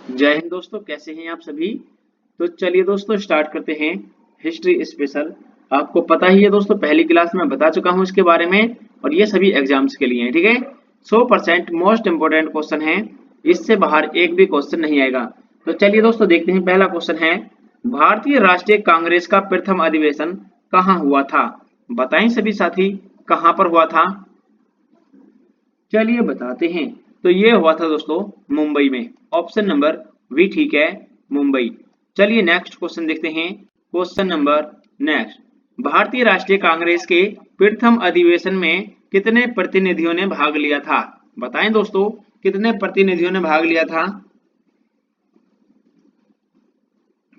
जय हिंद दोस्तों, कैसे हैं आप सभी। तो चलिए दोस्तों स्टार्ट करते हैं हिस्ट्री स्पेशल। आपको पता ही है दोस्तों, पहली क्लास में बता चुका हूं इसके बारे में और ये सभी एग्जाम्स के लिए है, ठीक है। 100% मोस्ट इंपोर्टेंट क्वेश्चन है, इससे बाहर एक भी क्वेश्चन नहीं आएगा। तो चलिए दोस्तों देखते हैं, पहला क्वेश्चन है भारतीय राष्ट्रीय कांग्रेस का प्रथम अधिवेशन कहाँ हुआ था। बताएं सभी साथी, कहाँ पर हुआ था। चलिए बताते हैं। तो ये हुआ था दोस्तों मुंबई में। ऑप्शन नंबर बी ठीक है, मुंबई। चलिए नेक्स्ट क्वेश्चन देखते हैं। क्वेश्चन नंबर नेक्स्ट, भारतीय राष्ट्रीय कांग्रेस के प्रथम अधिवेशन में कितने प्रतिनिधियों ने भाग लिया था। बताएं दोस्तों, कितने प्रतिनिधियों ने भाग लिया था।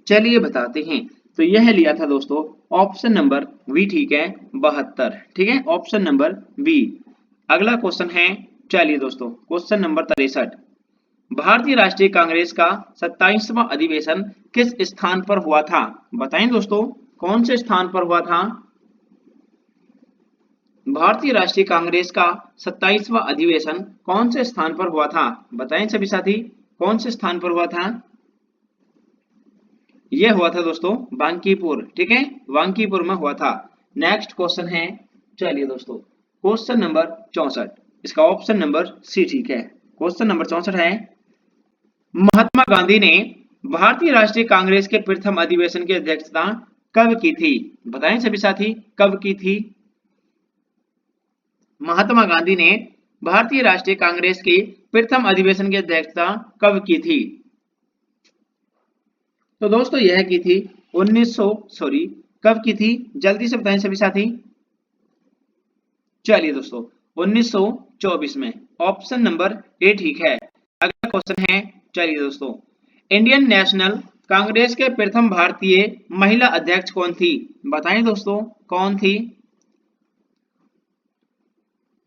चलिए बताते हैं। तो यह लिया था दोस्तों ऑप्शन नंबर बी ठीक है, 72, ठीक है, ऑप्शन नंबर बी। अगला क्वेश्चन है, चलिए दोस्तों क्वेश्चन नंबर 63, भारतीय राष्ट्रीय कांग्रेस का 27वां अधिवेशन किस स्थान पर हुआ था। बताएं दोस्तों, कौन से स्थान पर हुआ था। भारतीय राष्ट्रीय कांग्रेस का 27वां अधिवेशन कौन से स्थान पर हुआ था। बताएं सभी साथी, कौन से स्थान पर हुआ था। यह हुआ था दोस्तों बांकीपुर, ठीक है, बांकीपुर में हुआ था। नेक्स्ट क्वेश्चन है, चलिए दोस्तों क्वेश्चन नंबर 64, इसका ऑप्शन नंबर सी ठीक है। क्वेश्चन नंबर 64 है, महात्मा गांधी ने भारतीय राष्ट्रीय कांग्रेस के प्रथम अधिवेशन की अध्यक्षता कब की थी। बताएं सभी साथी, कब की थी। महात्मा गांधी ने भारतीय राष्ट्रीय कांग्रेस के प्रथम अधिवेशन की अध्यक्षता कब की थी। तो दोस्तों यह की थी 1900 सॉरी कब की थी, जल्दी से बताएं सभी साथी। चलिए दोस्तों 1924 में, ऑप्शन नंबर ए ठीक है। अगला क्वेश्चन है, चलिए दोस्तों, इंडियन नेशनल कांग्रेस के प्रथम भारतीय महिला अध्यक्ष कौन थी। बताएं दोस्तों, कौन थी।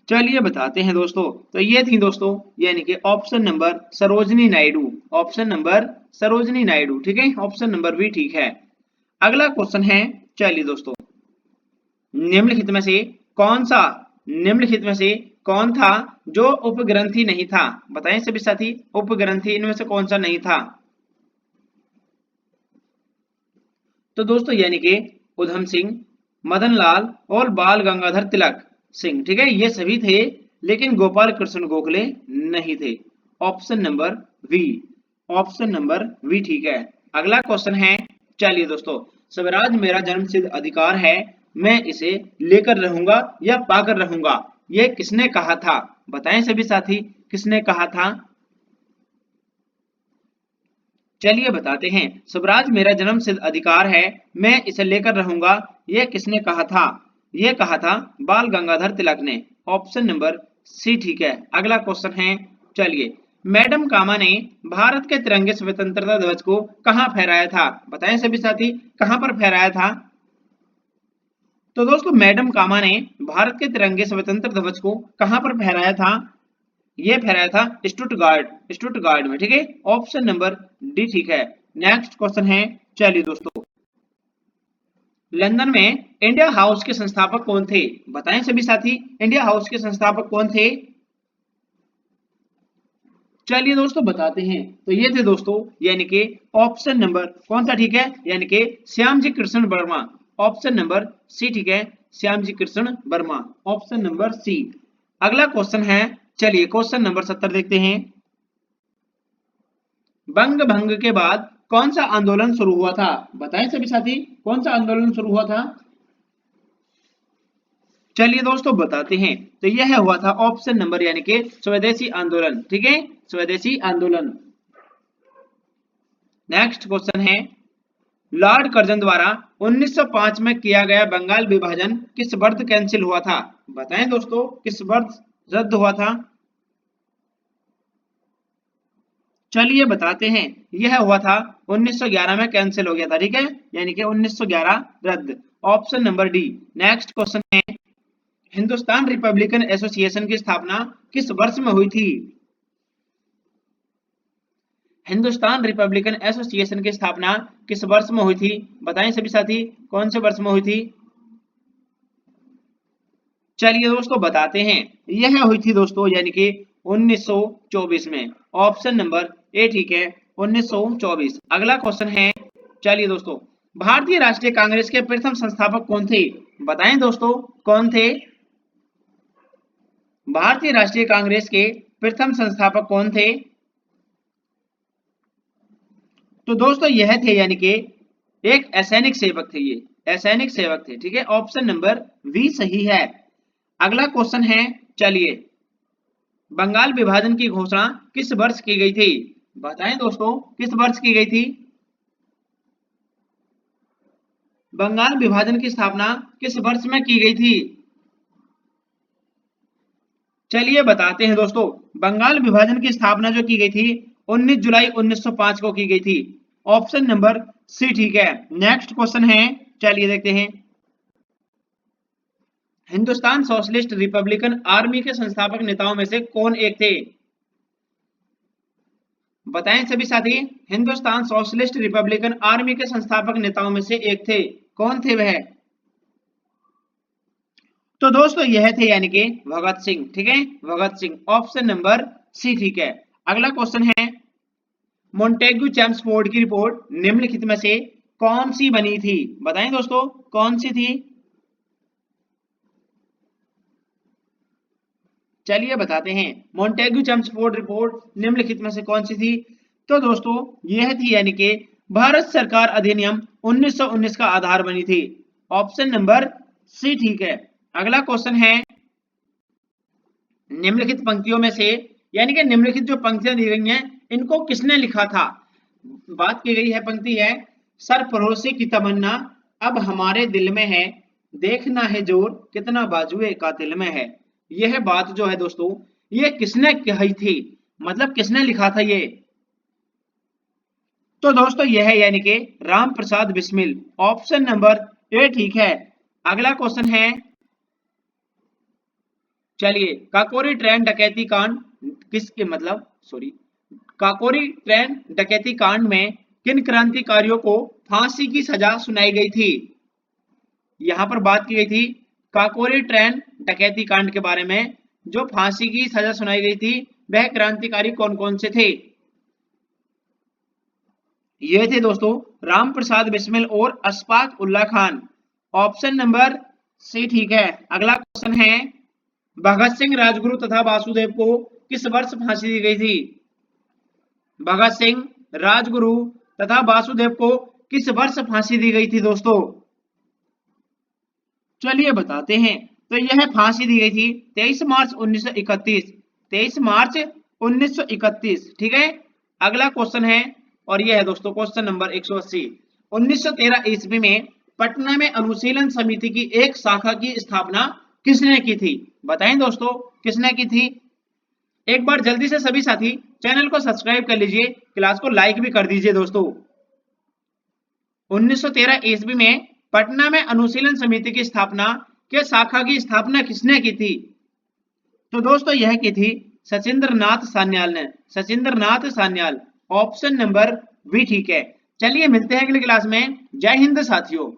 चलिए बताते हैं दोस्तों। तो ये थी दोस्तों, यानी कि option number Sarojini Naidu, option number Sarojini Naidu, ठीक है, ऑप्शन नंबर बी ठीक है। अगला क्वेश्चन है, चलिए दोस्तों, निम्नलिखित में से कौन सा निम्नलिखित में से कौन था जो उपग्रंथि नहीं था। बताएं सभी साथी, उपग्रंथि इनमें से कौन सा नहीं था। तो दोस्तों यानी कि उधम सिंह, मदन लाल और बाल गंगाधर तिलक सिंह, ठीक है, ये सभी थे, लेकिन गोपाल कृष्ण गोखले नहीं थे। Option number B, option number B ठीक है। अगला क्वेश्चन है, चलिए दोस्तों, स्वराज मेरा जन्मसिद्ध अधिकार है, मैं इसे लेकर रहूंगा या पाकर रहूंगा, यह किसने कहा था। बताएं सभी साथी, किसने कहा था। चलिए बताते हैं, स्वराज मेरा जन्मसिद्ध अधिकार है, मैं इसे लेकर रहूंगा, यह किसने कहा था। यह कहा था बाल गंगाधर तिलक ने। ऑप्शन नंबर सी ठीक है। अगला क्वेश्चन है, चलिए, मैडम कामा ने भारत के तिरंगे स्वतंत्रता ध्वज को कहां फहराया था। बताएं सभी साथी, कहां पर फहराया था। तो दोस्तों मैडम कामा ने भारत के तिरंगे स्वतंत्र ध्वज को कहां पर फहराया था। ये फहराया था स्टुटगार्ड, स्टुटगार्ड में, ठीक है, ऑप्शन नंबर डी ठीक है। नेक्स्ट क्वेश्चन है, चलिए दोस्तों, लंदन में इंडिया हाउस के संस्थापक कौन थे। बताएं सभी साथी, इंडिया हाउस के संस्थापक कौन थे। चलिए दोस्तों बताते हैं। तो ये थे दोस्तों, यानी कि ऑप्शन नंबर कौन सा ठीक है, यानी कि Shyamji Krishna Varma, option number C ठीक है, Shyamji Krishna Varma, option number C. अगला क्वेश्चन है, चलिए क्वेश्चन नंबर 70 देखते हैं। बंग भंग के बाद कौन सा आंदोलन शुरू हुआ था। बताएं सभी साथी, कौन सा आंदोलन शुरू हुआ था। चलिए दोस्तों बताते हैं। तो यह हुआ था ऑप्शन नंबर, यानी कि स्वदेशी आंदोलन, ठीक है, स्वदेशी आंदोलन। नेक्स्ट क्वेश्चन है, लॉर्ड कर्जन द्वारा 1905 में किया गया बंगाल विभाजन किस वर्ष कैंसिल हुआ था। बताएं दोस्तों, किस वर्ष रद्द हुआ था। चलिए बताते हैं, यह हुआ था 1911 में कैंसिल हो गया था, ठीक है, यानी कि 1911 रद्द, option number D. Next question है, हिंदुस्तान रिपब्लिकन एसोसिएशन की स्थापना किस वर्ष में हुई थी। हिंदुस्तान रिपब्लिकन एसोसिएशन की स्थापना किस वर्ष में हुई थी। बताएं सभी साथी, कौन से वर्ष में हुई थी। चलिए दोस्तों बताते हैं, यह हुई थी दोस्तों, यानी कि 1924 में, ऑप्शन नंबर ए ठीक है, 1924। अगला क्वेश्चन है, चलिए दोस्तों, भारतीय राष्ट्रीय कांग्रेस के प्रथम संस्थापक कौन थे? बताएं दोस्तों, कौन थे? भारतीय राष्ट्रीय कांग्रेस के प्रथम संस्थापक कौन थे? तो दोस्तों यह थे यानी कि एक असैनिक सेवक थे, ये असैनिक सेवक थे। ठीक है, ऑप्शन नंबर बी सही है। अगला क्वेश्चन है, चलिए, बंगाल विभाजन की घोषणा किस वर्ष की गई थी? बताएं दोस्तों, किस वर्ष की गई थी? बंगाल विभाजन की स्थापना किस वर्ष में की गई थी? चलिए बताते हैं दोस्तों, बंगाल विभाजन की स्थापना जो की गई थी 19 जुलाई 1905 को की गई थी। ऑप्शन नंबर सी ठीक है। नेक्स्ट क्वेश्चन है, चलिए देखते हैं, हिंदुस्तान सोशलिस्ट रिपब्लिकन आर्मी के संस्थापक नेताओं में से कौन एक थे? बताएं सभी साथी, हिंदुस्तान सोशलिस्ट रिपब्लिकन आर्मी के संस्थापक नेताओं में से एक थे, कौन थे वह? तो दोस्तों यह थे यानी कि भगत सिंह। ठीक है, Bhagat Singh, option number C ठीक है। अगला क्वेश्चन है, मोंटेग्यू चेम्सफोर्ड की रिपोर्ट निम्नलिखित में से कौन सी बनी थी? बताएं दोस्तों, कौन सी थी? चलिए बताते हैं, मोंटेग्यू चेम्सफोर्ड रिपोर्ट निम्नलिखित में से कौन सी थी? तो दोस्तों यह थी यानी कि भारत सरकार अधिनियम 1919 का आधार बनी थी। ऑप्शन नंबर सी ठीक है। अगला क्वेश्चन है, निम्नलिखित पंक्तियों में से यानी कि निम्नलिखित जो पंक्तियां दी गई हैं इनको किसने लिखा था? बात की गई है, पंक्ति है, सरफरोशी की तमन्ना अब हमारे दिल में है, देखना है जोर कितना बाजुए कातिल में है। यह बात जो है दोस्तों, ये किसने कही थी? मतलब किसने लिखा था ये? तो दोस्तों यह है यानी कि Ram Prasad Bismil. Option number A ठीक है। अगला क्वेश्चन है, चलिए, काकोरी ट्रेन डकैती कांड किसके मतलब सॉरी काकोरी ट्रेन डकैती कांड में किन क्रांतिकारियों को फांसी की सजा सुनाई गई थी? यहां पर बात की गई थी काकोरी ट्रेन डकैती कांड के बारे में, जो फांसी की सजा सुनाई गई थी वह क्रांतिकारी कौन कौन से थे? ये थे दोस्तों राम प्रसाद बिस्मिल और Ashfaq Ulla Khan. Option number C ठीक है। अगला क्वेश्चन है, भगत सिंह, राजगुरु तथा वासुदेव को किस वर्ष फांसी दी गई थी? भगत सिंह, राजगुरु तथा वासुदेव को किस वर्ष फांसी दी गई थी दोस्तों? चलिए बताते हैं, तो यह फांसी दी गई थी 23 मार्च 1931। 23 मार्च 1931। ठीक है। अगला क्वेश्चन है, और यह है दोस्तों क्वेश्चन नंबर 180। 1913 ईस्वी में पटना में अनुशीलन समिति की एक शाखा की स्थापना किसने की थी? बताएं दोस्तों, किसने की थी? एक बार जल्दी से सभी साथी चैनल को सब्सक्राइब कर लीजिए, क्लास को लाइक भी कर दीजिए दोस्तों। 1913 ईस्वी में पटना में अनुशीलन समिति की स्थापना के शाखा की स्थापना किसने की थी? तो दोस्तों यह की थी सचिंद्र नाथ सान्याल ने। Sachindra Nath Sanyal. Option number B ठीक है। चलिए मिलते हैं अगली क्लास में। जय हिंद साथियों।